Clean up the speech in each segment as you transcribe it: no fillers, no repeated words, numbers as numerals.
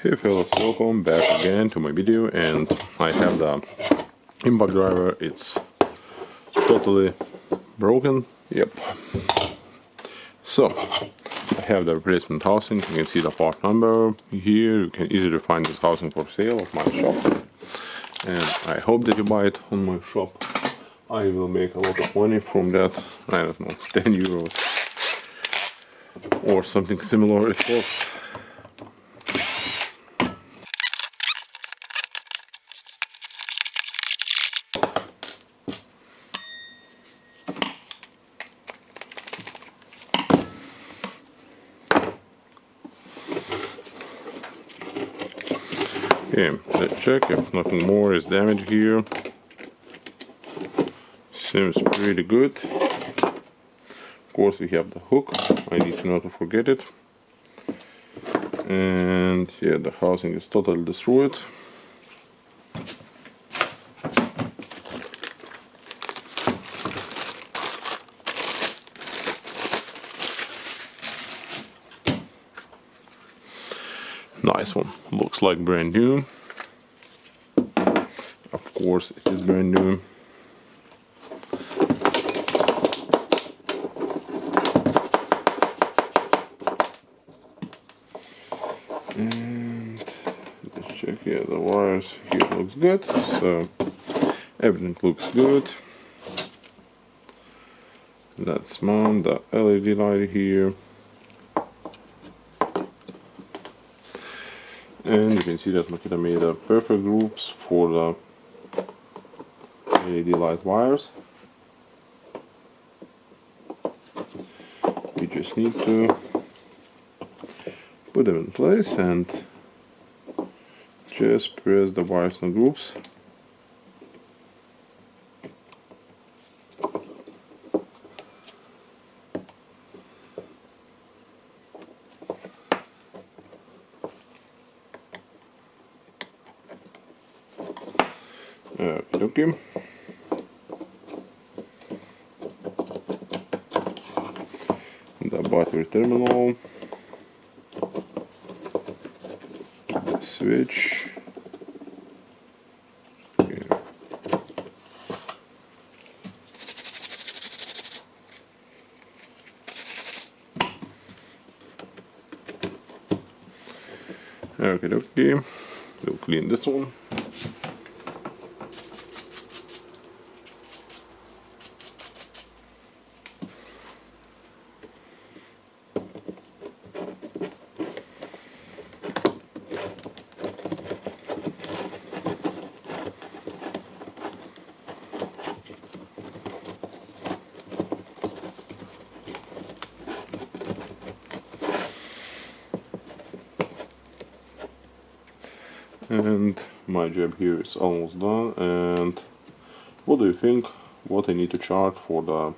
Hey fellas, welcome back again to my video, and I have the impact driver. It's totally broken. Yep. So I have the replacement housing. You can see the part number here. You can easily find this housing for sale at my shop, and I hope that you buy it on my shop. I will make a lot of money from that. I don't know, 10 euros or something similar it costs. Okay, let's check if nothing more is damaged here. Seems pretty good. Of course, we have the hook. I need to not to forget it. And yeah, the housing is totally destroyed. Nice one. Looks like brand new. Of course, it is brand new. And let's check. Yeah, the wires here looks good. So everything looks good. Let's mount the LED light here. And you can see that Makita made a perfect groups for the LED light wires. We just need to put them in place and just press the wires and groups. Okay. The battery terminal, the switch. Okay. Okay. We'll clean this one. And my job here is almost done. And what do you think? What I need to charge for the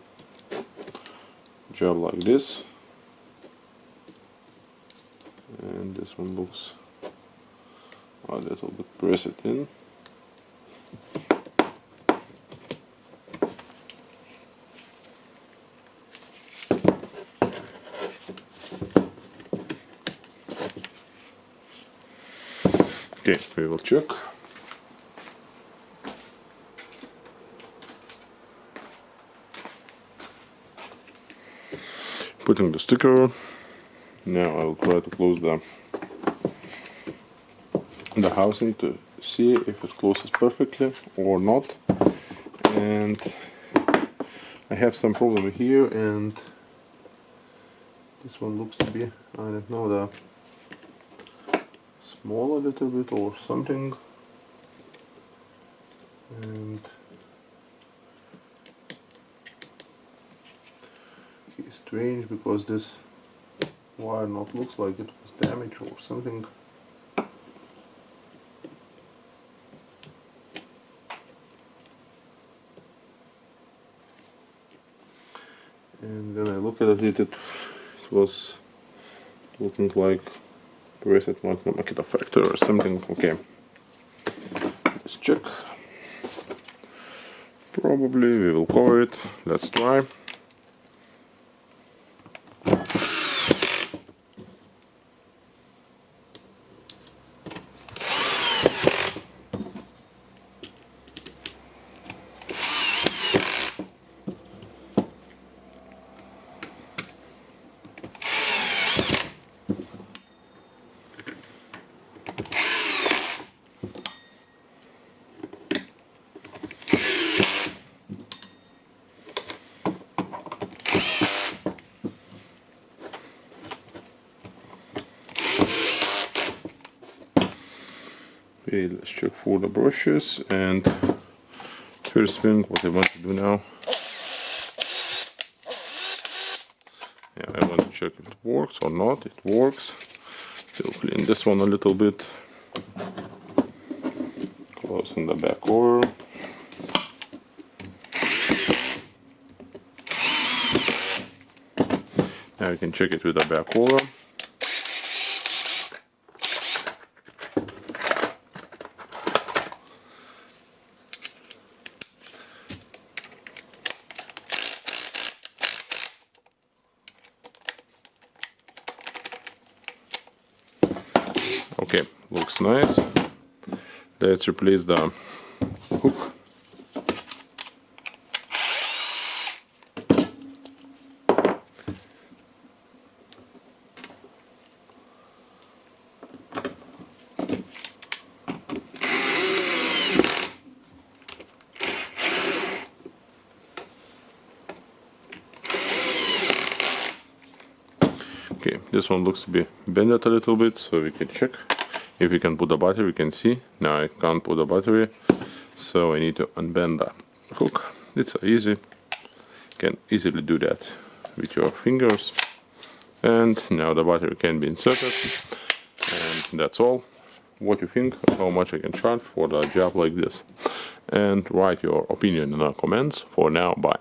job like this? And this one looks a little bit press it in. Okay, we will check. Putting the sticker. Now I will try to close the housing to see if it closes perfectly or not. And I have some problem here, and this one looks to be, I don't know, the small a little bit or something. And it's strange because this wire not looks like it was damaged or something. And then I look at it, it was looking like reset Makita factor or something. Okay, let's check. Probably we will cover it. Let's try. Okay, let's check for the brushes, and first thing what I want to do now, yeah, I want to check if it works or not. It works. So clean this one a little bit, close in the back over. Now you can check it with the back roller. Okay, looks nice. Let's replace the hook. Okay, this one looks to be bended a little bit, so we can check if we can put the battery. We can see now I can't put the battery, so I need to unbend the hook. It's easy, you can easily do that with your fingers. And now the battery can be inserted, and that's all. What you think, how much I can charge for the job like this, and write your opinion in the comments. For now, bye.